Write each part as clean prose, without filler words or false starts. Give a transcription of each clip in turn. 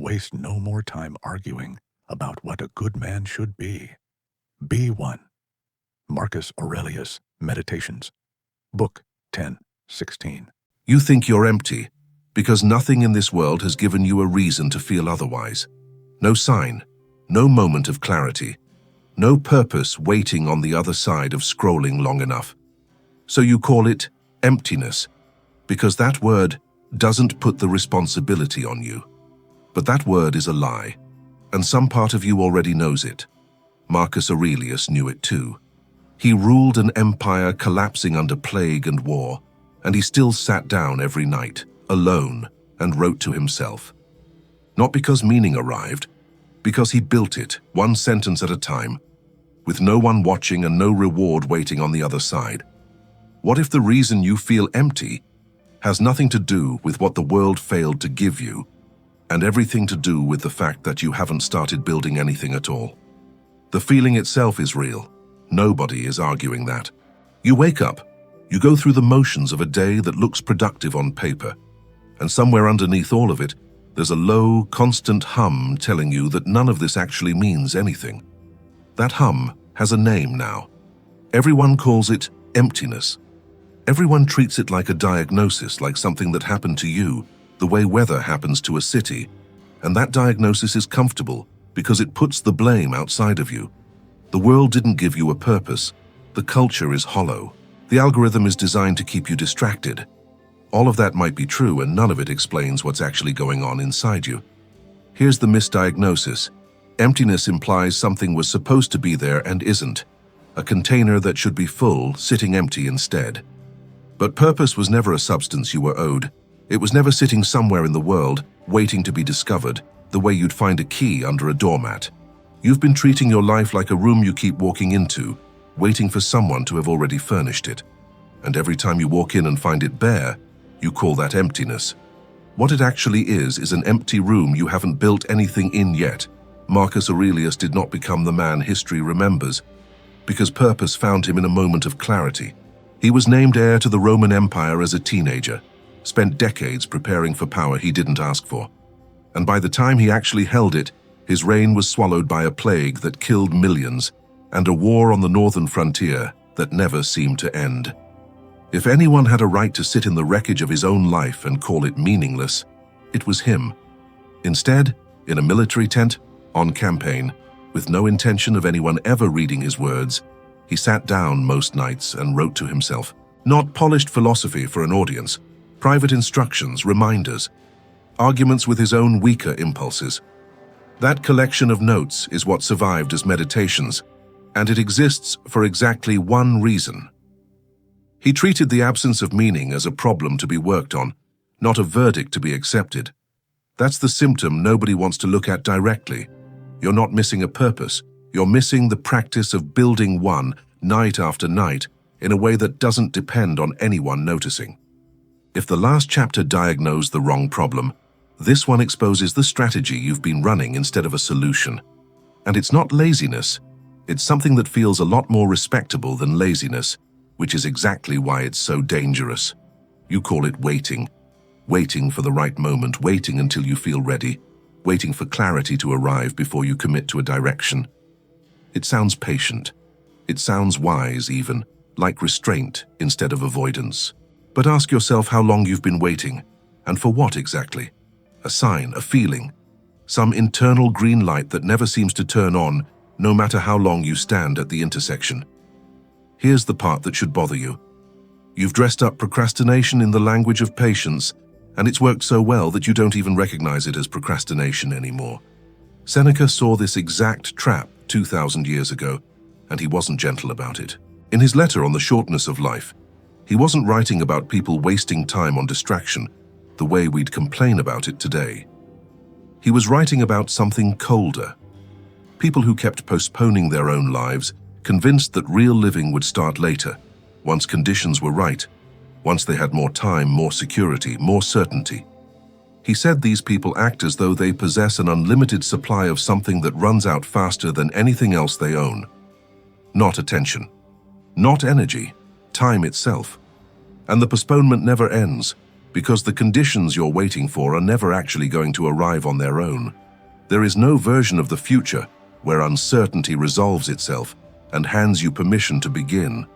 waste no more time arguing about what a good man should be. Be one. Marcus Aurelius, Meditations, Book 10:16. You think you're empty because nothing in this world has given you a reason to feel otherwise. No sign, no moment of clarity, no purpose waiting on the other side of scrolling long enough. So you call it emptiness, because that word doesn't put the responsibility on you. But that word is a lie, and some part of you already knows it. Marcus Aurelius knew it too. He ruled an empire collapsing under plague and war, and he still sat down every night, alone, and wrote to himself. Not because meaning arrived, because he built it, one sentence at a time, with no one watching and no reward waiting on the other side. What if the reason you feel empty has nothing to do with what the world failed to give you, and everything to do with the fact that you haven't started building anything at all? The feeling itself is real. Nobody is arguing that. You wake up, you go through the motions of a day that looks productive on paper, and somewhere underneath all of it, there's a low, constant hum telling you that none of this actually means anything. That hum has a name now. Everyone calls it emptiness. Everyone treats it like a diagnosis, like something that happened to you, the way weather happens to a city, and that diagnosis is comfortable because it puts the blame outside of you. The world didn't give you a purpose. The culture is hollow. The algorithm is designed to keep you distracted. All of that might be true, and none of it explains what's actually going on inside you. Here's the misdiagnosis. Emptiness implies something was supposed to be there and isn't. A container that should be full, sitting empty instead. But purpose was never a substance you were owed. It was never sitting somewhere in the world, waiting to be discovered, the way you'd find a key under a doormat. You've been treating your life like a room you keep walking into, waiting for someone to have already furnished it. And every time you walk in and find it bare, you call that emptiness. What it actually is an empty room you haven't built anything in yet. Marcus Aurelius did not become the man history remembers, because purpose found him in a moment of clarity. He was named heir to the Roman Empire as a teenager, spent decades preparing for power he didn't ask for. And by the time he actually held it, his reign was swallowed by a plague that killed millions and a war on the northern frontier that never seemed to end. If anyone had a right to sit in the wreckage of his own life and call it meaningless, it was him. Instead, in a military tent, on campaign, with no intention of anyone ever reading his words, he sat down most nights and wrote to himself. Not polished philosophy for an audience, private instructions, reminders, arguments with his own weaker impulses. That collection of notes is what survived as meditations, and it exists for exactly one reason. He treated the absence of meaning as a problem to be worked on, not a verdict to be accepted. That's the symptom nobody wants to look at directly. You're not missing a purpose. You're missing the practice of building one, night after night, in a way that doesn't depend on anyone noticing. If the last chapter diagnosed the wrong problem, this one exposes the strategy you've been running instead of a solution. And it's not laziness. It's something that feels a lot more respectable than laziness, which is exactly why it's so dangerous. You call it waiting. Waiting for the right moment, waiting until you feel ready, waiting for clarity to arrive before you commit to a direction. It sounds patient. It sounds wise even, like restraint instead of avoidance. But ask yourself how long you've been waiting, and for what exactly? A sign, a feeling, some internal green light that never seems to turn on, no matter how long you stand at the intersection. Here's the part that should bother you. You've dressed up procrastination in the language of patience, and it's worked so well that you don't even recognize it as procrastination anymore. Seneca saw this exact trap 2,000 years ago, and he wasn't gentle about it. In his letter on the shortness of life, he wasn't writing about people wasting time on distraction, the way we'd complain about it today. He was writing about something colder. People who kept postponing their own lives, convinced that real living would start later, once conditions were right, once they had more time, more security, more certainty. He said these people act as though they possess an unlimited supply of something that runs out faster than anything else they own. Not attention, not energy, time itself. And the postponement never ends. because the conditions you're waiting for are never actually going to arrive on their own. There is no version of the future where uncertainty resolves itself and hands you permission to begin.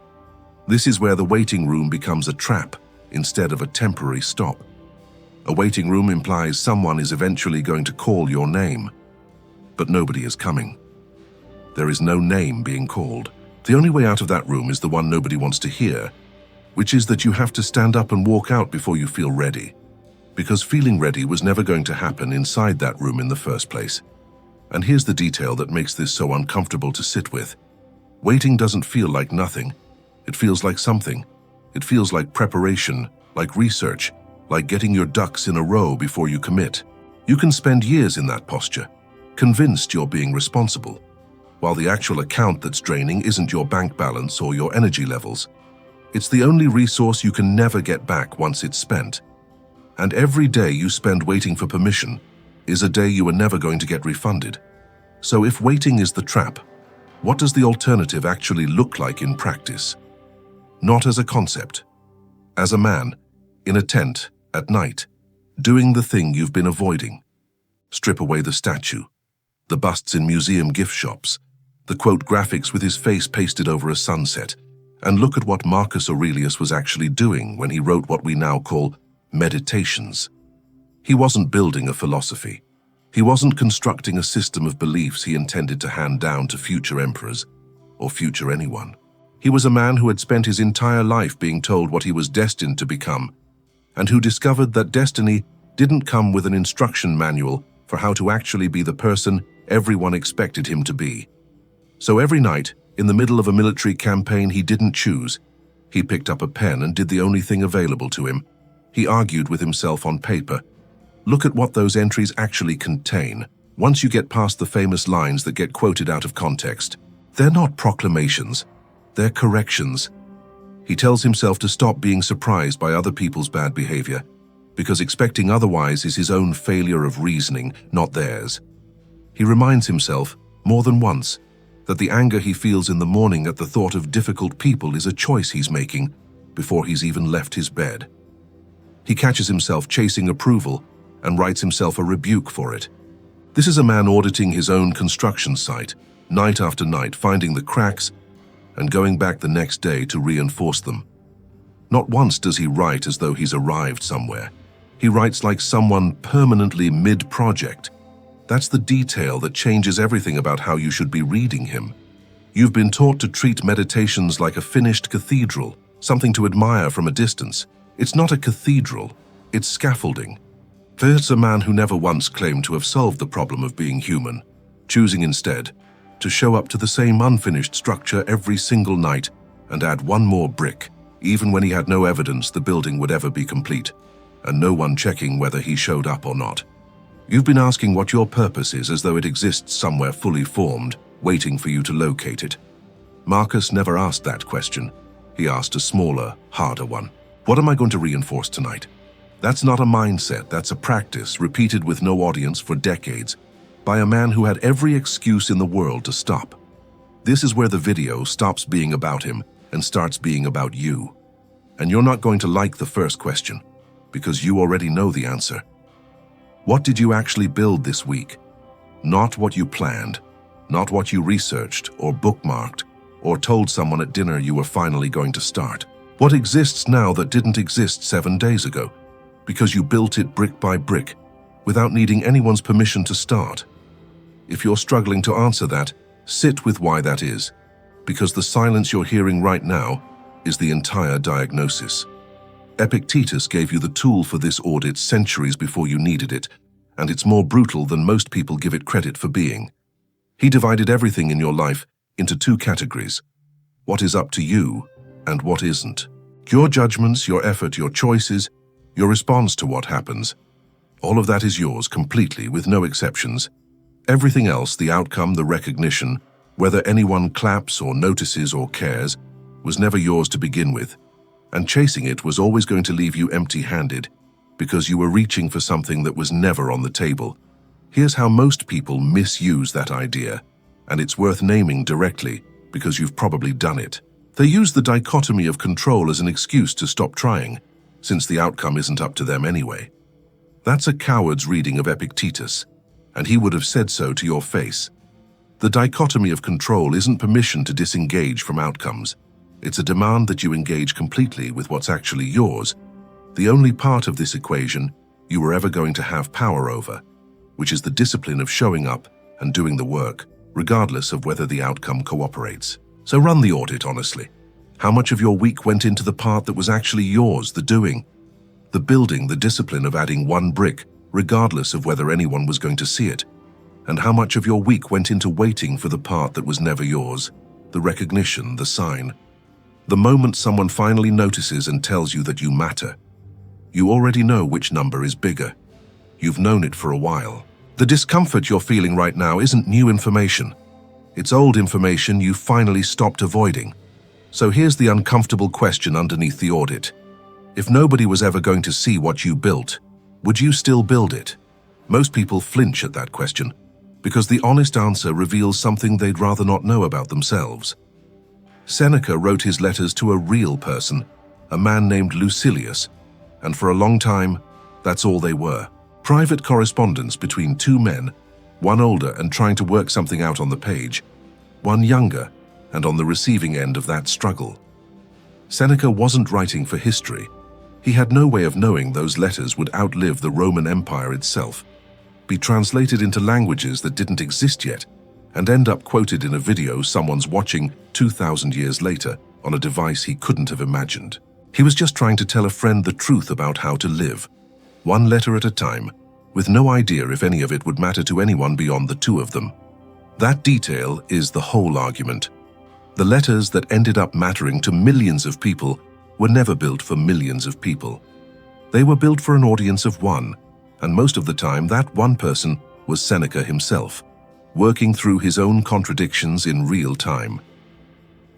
This is where the waiting room becomes a trap instead of a temporary stop. A waiting room implies someone is eventually going to call your name, but nobody is coming. There is no name being called. The only way out of that room is the one nobody wants to hear, which is that you have to stand up and walk out before you feel ready, because feeling ready was never going to happen inside that room in the first place. And here's the detail that makes this so uncomfortable to sit with. Waiting doesn't feel like nothing. It feels like something. It feels like preparation, like research, like getting your ducks in a row before you commit. You can spend years in that posture, convinced you're being responsible, while the actual account that's draining isn't your bank balance or your energy levels. It's the only resource you can never get back once it's spent. And every day you spend waiting for permission is a day you are never going to get refunded. So if waiting is the trap, what does the alternative actually look like in practice? Not as a concept. As a man, in a tent, at night, doing the thing you've been avoiding. Strip away the statue, the busts in museum gift shops, the quote graphics with his face pasted over a sunset, and look at what Marcus Aurelius was actually doing when he wrote what we now call Meditations. He wasn't building a philosophy. He wasn't constructing a system of beliefs he intended to hand down to future emperors or future anyone. He was a man who had spent his entire life being told what he was destined to become, and who discovered that destiny didn't come with an instruction manual for how to actually be the person everyone expected him to be. So every night, in the middle of a military campaign he didn't choose, he picked up a pen and did the only thing available to him. He argued with himself on paper. Look at what those entries actually contain. Once you get past the famous lines that get quoted out of context, they're not proclamations, they're corrections. He tells himself to stop being surprised by other people's bad behavior, because expecting otherwise is his own failure of reasoning, not theirs. He reminds himself, more than once, that the anger he feels in the morning at the thought of difficult people is a choice he's making before he's even left his bed. He catches himself chasing approval and writes himself a rebuke for it. This is a man auditing his own construction site, night after night, finding the cracks and going back the next day to reinforce them. Not once does he write as though he's arrived somewhere. He writes like someone permanently mid-project. That's the detail that changes everything about how you should be reading him. You've been taught to treat meditations like a finished cathedral, something to admire from a distance. It's not a cathedral, it's scaffolding. There's a man who never once claimed to have solved the problem of being human, choosing instead to show up to the same unfinished structure every single night and add one more brick, even when he had no evidence the building would ever be complete, and no one checking whether he showed up or not. You've been asking what your purpose is as though it exists somewhere fully formed, waiting for you to locate it. Marcus never asked that question. He asked a smaller, harder one. What am I going to reinforce tonight? That's not a mindset, that's a practice repeated with no audience for decades by a man who had every excuse in the world to stop. This is where the video stops being about him and starts being about you. And you're not going to like the first question, because you already know the answer. What did you actually build this week? Not what you planned, not what you researched or bookmarked or told someone at dinner you were finally going to start. What exists now that didn't exist 7 days ago, because you built it brick by brick, without needing anyone's permission to start. If you're struggling to answer that, sit with why that is, because the silence you're hearing right now is the entire diagnosis. Epictetus gave you the tool for this audit centuries before you needed it, and it's more brutal than most people give it credit for being. He divided everything in your life into 2 categories: what is up to you and what isn't. Your judgments, your effort, your choices, your response to what happens, all of that is yours completely, with no exceptions. Everything else, the outcome, the recognition, whether anyone claps or notices or cares, was never yours to begin with. And chasing it was always going to leave you empty-handed, because you were reaching for something that was never on the table. Here's how most people misuse that idea, and it's worth naming directly, because you've probably done it. They use the dichotomy of control as an excuse to stop trying. since the outcome isn't up to them anyway. That's a coward's reading of Epictetus, and he would have said so to your face. The dichotomy of control isn't permission to disengage from outcomes. It's a demand that you engage completely with what's actually yours, the only part of this equation you were ever going to have power over, which is the discipline of showing up and doing the work, regardless of whether the outcome cooperates. So run the audit honestly. How much of your week went into the part that was actually yours, the doing, the building, the discipline of adding one brick, regardless of whether anyone was going to see it? And how much of your week went into waiting for the part that was never yours, the recognition, the sign? The moment someone finally notices and tells you that you matter, you already know which number is bigger. You've known it for a while. The discomfort you're feeling right now isn't new information. It's old information you finally stopped avoiding. So here's the uncomfortable question underneath the audit. If nobody was ever going to see what you built, would you still build it? Most people flinch at that question, because the honest answer reveals something they'd rather not know about themselves. Seneca wrote his letters to a real person, a man named Lucilius, and for a long time, that's all they were. Private correspondence between two men, one older and trying to work something out on the page, one younger and on the receiving end of that struggle. Seneca wasn't writing for history. He had no way of knowing those letters would outlive the Roman Empire itself, be translated into languages that didn't exist yet, and end up quoted in a video someone's watching 2,000 years later on a device he couldn't have imagined. He was just trying to tell a friend the truth about how to live, one letter at a time, with no idea if any of it would matter to anyone beyond the two of them. That detail is the whole argument. The letters that ended up mattering to millions of people were never built for millions of people. They were built for an audience of one, and most of the time that one person was Seneca himself, working through his own contradictions in real time.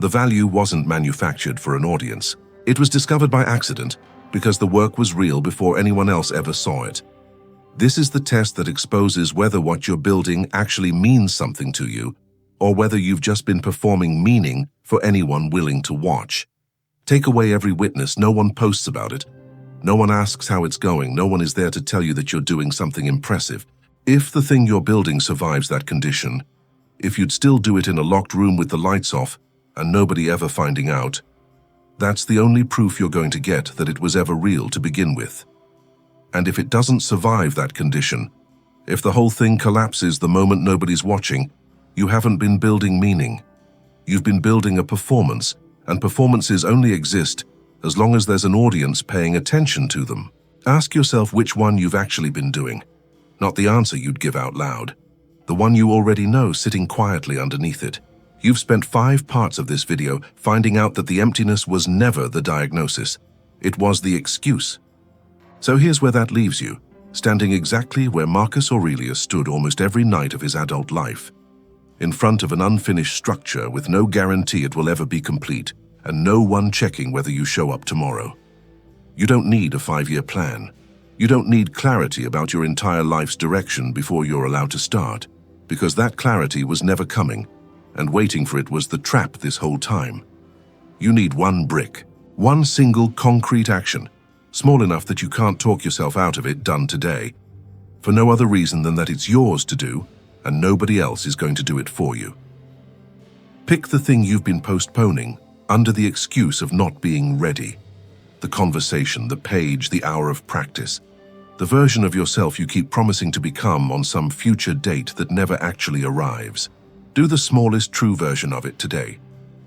The value wasn't manufactured for an audience. It was discovered by accident because the work was real before anyone else ever saw it. This is the test that exposes whether what you're building actually means something to you, or whether you've just been performing meaning for anyone willing to watch. Take away every witness, no one posts about it. No one asks how it's going, no one is there to tell you that you're doing something impressive. If the thing you're building survives that condition, if you'd still do it in a locked room with the lights off and nobody ever finding out, that's the only proof you're going to get that it was ever real to begin with. And if it doesn't survive that condition, if the whole thing collapses the moment nobody's watching, you haven't been building meaning. You've been building a performance, and performances only exist as long as there's an audience paying attention to them. Ask yourself which one you've actually been doing, not the answer you'd give out loud, the one you already know sitting quietly underneath it. You've spent 5 parts of this video finding out that the emptiness was never the diagnosis. It was the excuse. So here's where that leaves you, standing exactly where Marcus Aurelius stood almost every night of his adult life, in front of an unfinished structure with no guarantee it will ever be complete, and no one checking whether you show up tomorrow. You don't need a 5-year plan. You don't need clarity about your entire life's direction before you're allowed to start, because that clarity was never coming, and waiting for it was the trap this whole time. You need one brick, one single concrete action, small enough that you can't talk yourself out of it, done today, for no other reason than that it's yours to do, and nobody else is going to do it for you. Pick the thing you've been postponing under the excuse of not being ready. The conversation, the page, the hour of practice. The version of yourself you keep promising to become on some future date that never actually arrives. Do the smallest true version of it today,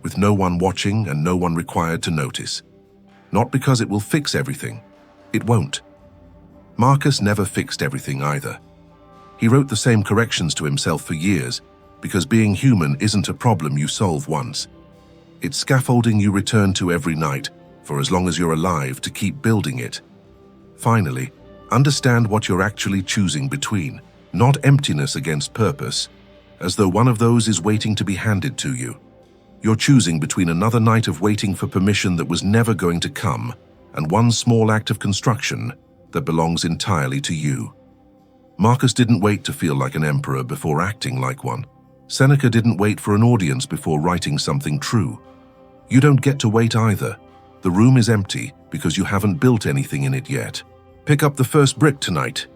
with no one watching and no one required to notice. Not because it will fix everything. It won't. Marcus never fixed everything either. He wrote the same corrections to himself for years, because being human isn't a problem you solve once. It's scaffolding you return to every night, for as long as you're alive, to keep building it. Finally, understand what you're actually choosing between, not emptiness against purpose, as though one of those is waiting to be handed to you. You're choosing between another night of waiting for permission that was never going to come, and one small act of construction that belongs entirely to you. Marcus didn't wait to feel like an emperor before acting like one. Seneca didn't wait for an audience before writing something true. You don't get to wait either. The room is empty, because you haven't built anything in it yet. Pick up the first brick tonight,